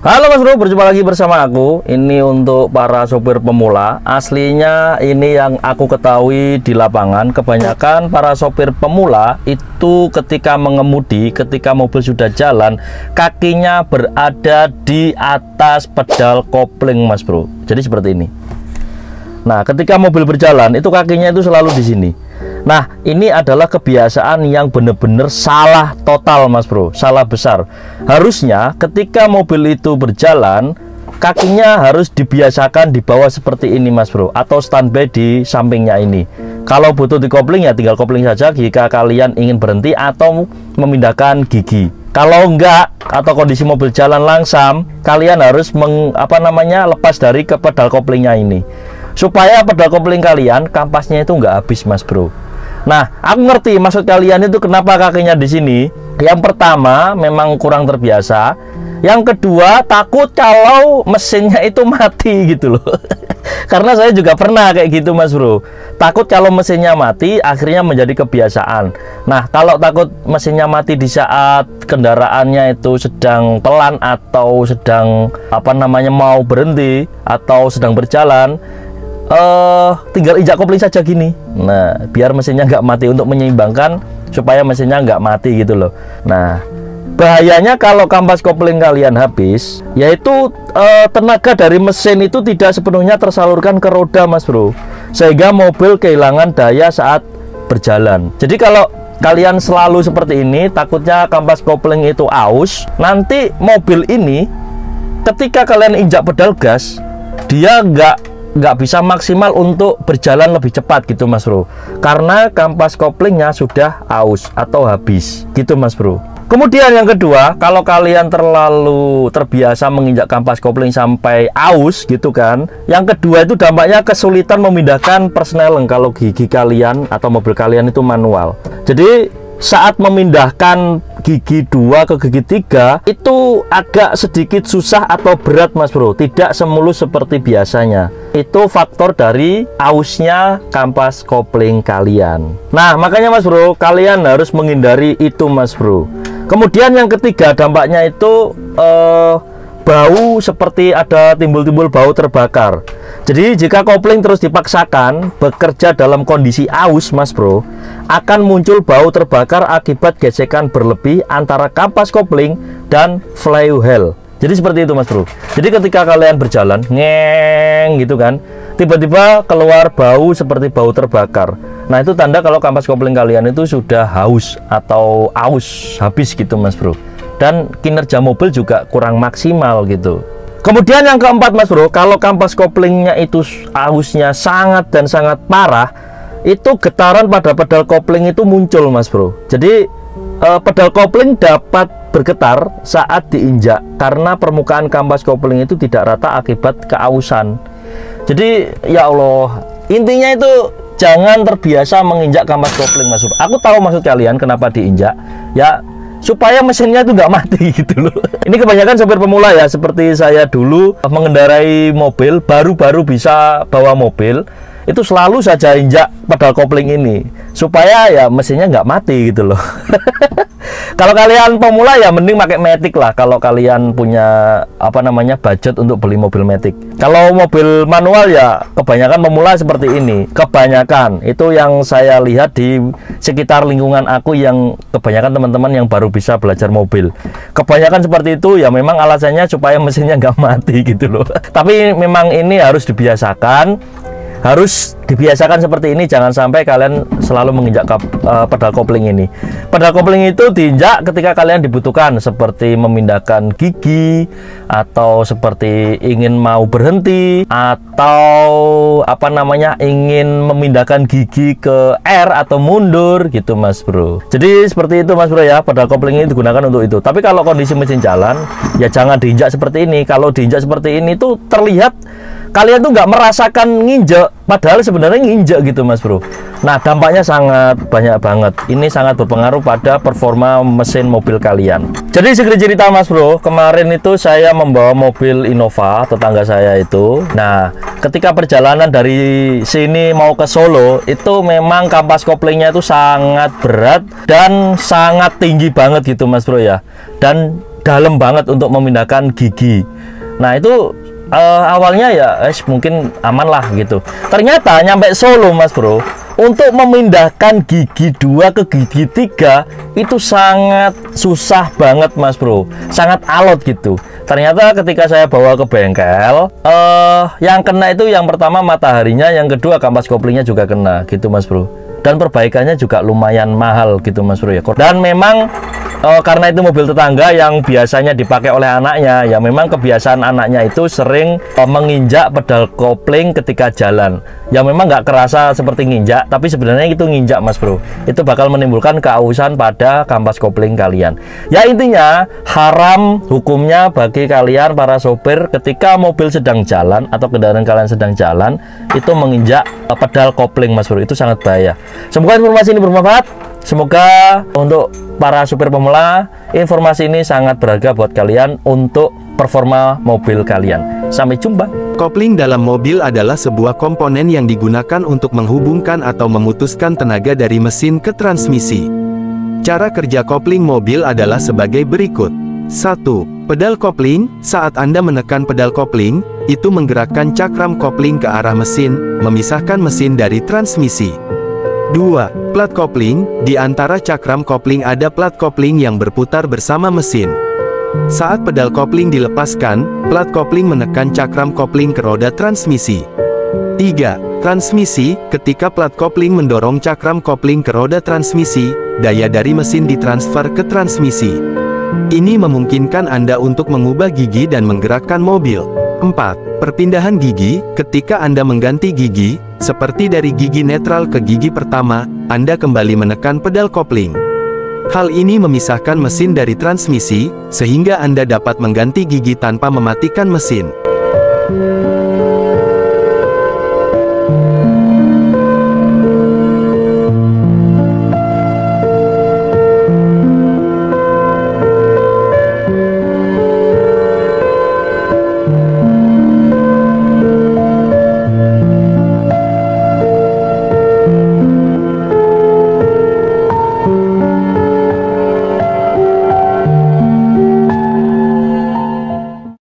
Halo Mas Bro, berjumpa lagi bersama aku. Ini untuk para sopir pemula. Aslinya ini yang aku ketahui di lapangan, kebanyakan para sopir pemula itu ketika mengemudi, ketika mobil sudah jalan, kakinya berada di atas pedal kopling Mas Bro. Jadi seperti ini. Nah, ketika mobil berjalan itu kakinya itu selalu di sini. Nah, ini adalah kebiasaan yang benar-benar salah total Mas Bro, salah besar. Harusnya ketika mobil itu berjalan, kakinya harus dibiasakan di bawah seperti ini Mas Bro, atau standby di sampingnya ini. Kalau butuh di kopling ya tinggal kopling saja jika kalian ingin berhenti atau memindahkan gigi. Kalau enggak, atau kondisi mobil jalan langsam, kalian harus lepas dari ke pedal koplingnya ini, supaya pedal kopling kalian kampasnya itu enggak habis Mas Bro. Nah, aku ngerti maksud kalian itu kenapa kakinya di sini. Yang pertama, memang kurang terbiasa. Yang kedua, takut kalau mesinnya itu mati gitu loh. Karena saya juga pernah kayak gitu Mas Bro. Takut kalau mesinnya mati, akhirnya menjadi kebiasaan. Nah, kalau takut mesinnya mati di saat kendaraannya itu sedang pelan atau sedang mau berhenti atau sedang berjalan, tinggal injak kopling saja gini. Nah, biar mesinnya nggak mati, untuk menyeimbangkan supaya mesinnya nggak mati gitu loh. Nah, bahayanya kalau kampas kopling kalian habis, yaitu tenaga dari mesin itu tidak sepenuhnya tersalurkan ke roda Mas Bro, sehingga mobil kehilangan daya saat berjalan. Jadi kalau kalian selalu seperti ini, takutnya kampas kopling itu aus, nanti mobil ini ketika kalian injak pedal gas, dia nggak bisa maksimal untuk berjalan lebih cepat gitu Mas Bro, karena kampas koplingnya sudah aus atau habis gitu Mas Bro. Kemudian yang kedua, kalau kalian terlalu terbiasa menginjak kampas kopling sampai aus gitu kan, yang kedua itu dampaknya kesulitan memindahkan persneleng kalau gigi kalian atau mobil kalian itu manual. Jadi saat memindahkan gigi 2 ke gigi 3 itu agak sedikit susah atau berat Mas Bro, tidak semulus seperti biasanya. Itu faktor dari ausnya kampas kopling kalian. Nah, makanya Mas Bro, kalian harus menghindari itu Mas Bro. Kemudian yang ketiga, dampaknya itu bau, seperti ada timbul-timbul bau terbakar. Jadi jika kopling terus dipaksakan bekerja dalam kondisi aus Mas Bro, akan muncul bau terbakar akibat gesekan berlebih antara kampas kopling dan flywheel. Jadi seperti itu Mas Bro. Jadi ketika kalian berjalan ngeng gitu kan, tiba-tiba keluar bau seperti bau terbakar. Nah, itu tanda kalau kampas kopling kalian itu sudah haus atau aus, habis gitu Mas Bro. Dan kinerja mobil juga kurang maksimal gitu. Kemudian yang keempat Mas Bro, kalau kampas koplingnya itu ausnya sangat dan sangat parah, itu getaran pada pedal kopling itu muncul Mas Bro. Jadi pedal kopling dapat bergetar saat diinjak karena permukaan kampas kopling itu tidak rata akibat keausan. Jadi ya Allah, intinya itu jangan terbiasa menginjak kampas kopling Mas Bro. Aku tahu maksud kalian kenapa diinjak, ya supaya mesinnya itu nggak mati gitu loh. Ini kebanyakan sopir pemula ya, seperti saya dulu mengendarai mobil, baru-baru bisa bawa mobil, itu selalu saja injak pedal kopling ini supaya ya mesinnya nggak mati gitu loh. Kalau kalian pemula ya mending pakai matic lah, kalau kalian punya budget untuk beli mobil matic. Kalau mobil manual ya kebanyakan pemula seperti ini. Kebanyakan itu yang saya lihat di sekitar lingkungan aku, yang kebanyakan teman-teman yang baru bisa belajar mobil. Kebanyakan seperti itu ya, memang alasannya supaya mesinnya nggak mati gitu loh. Tapi memang ini harus dibiasakan. Harus dibiasakan seperti ini, jangan sampai kalian selalu menginjak pedal kopling ini. Pedal kopling itu diinjak ketika kalian dibutuhkan, seperti memindahkan gigi, atau seperti ingin mau berhenti, atau ingin memindahkan gigi ke R atau mundur gitu Mas Bro. Jadi seperti itu Mas Bro ya, pedal kopling ini digunakan untuk itu. Tapi kalau kondisi mesin jalan ya jangan diinjak seperti ini. Kalau diinjak seperti ini tuh terlihat kalian tuh nggak merasakan nginjek, padahal sebenarnya nginjek gitu Mas Bro. Nah, dampaknya sangat banyak banget. Ini sangat berpengaruh pada performa mesin mobil kalian. Jadi sedikit cerita Mas Bro, kemarin itu saya membawa mobil Innova tetangga saya itu. Nah, ketika perjalanan dari sini mau ke Solo, itu memang kampas koplingnya itu sangat berat dan sangat tinggi banget gitu Mas Bro ya. Dan dalam banget untuk memindahkan gigi. Nah itu awalnya ya mungkin aman lah gitu. Ternyata nyampe Solo Mas Bro, untuk memindahkan gigi 2 ke gigi 3 itu sangat susah banget Mas Bro, sangat alot gitu. Ternyata ketika saya bawa ke bengkel, yang kena itu yang pertama mataharinya, yang kedua kampas koplingnya juga kena gitu Mas Bro. Dan perbaikannya juga lumayan mahal gitu Mas Bro ya. Dan memang karena itu mobil tetangga yang biasanya dipakai oleh anaknya, ya memang kebiasaan anaknya itu sering menginjak pedal kopling ketika jalan. Ya memang nggak kerasa seperti nginjak, tapi sebenarnya itu nginjak Mas Bro. Itu bakal menimbulkan keausan pada kampas kopling kalian. Ya intinya haram hukumnya bagi kalian para sopir ketika mobil sedang jalan atau kendaraan kalian sedang jalan itu menginjak pedal kopling Mas Bro. Itu sangat bahaya. Semoga informasi ini bermanfaat. Semoga untuk para supir pemula informasi ini sangat berharga buat kalian untuk performa mobil kalian. Sampai jumpa. Kopling dalam mobil adalah sebuah komponen yang digunakan untuk menghubungkan atau memutuskan tenaga dari mesin ke transmisi. Cara kerja kopling mobil adalah sebagai berikut. 1. Pedal kopling. Saat Anda menekan pedal kopling, itu menggerakkan cakram kopling ke arah mesin, memisahkan mesin dari transmisi. 2. Plat kopling. Di antara cakram kopling ada plat kopling yang berputar bersama mesin. Saat pedal kopling dilepaskan, plat kopling menekan cakram kopling ke roda transmisi. 3. Transmisi. Ketika plat kopling mendorong cakram kopling ke roda transmisi, daya dari mesin ditransfer ke transmisi. Ini memungkinkan Anda untuk mengubah gigi dan menggerakkan mobil. 4. Perpindahan gigi. Ketika Anda mengganti gigi, seperti dari gigi netral ke gigi pertama, Anda kembali menekan pedal kopling. Hal ini memisahkan mesin dari transmisi, sehingga Anda dapat mengganti gigi tanpa mematikan mesin.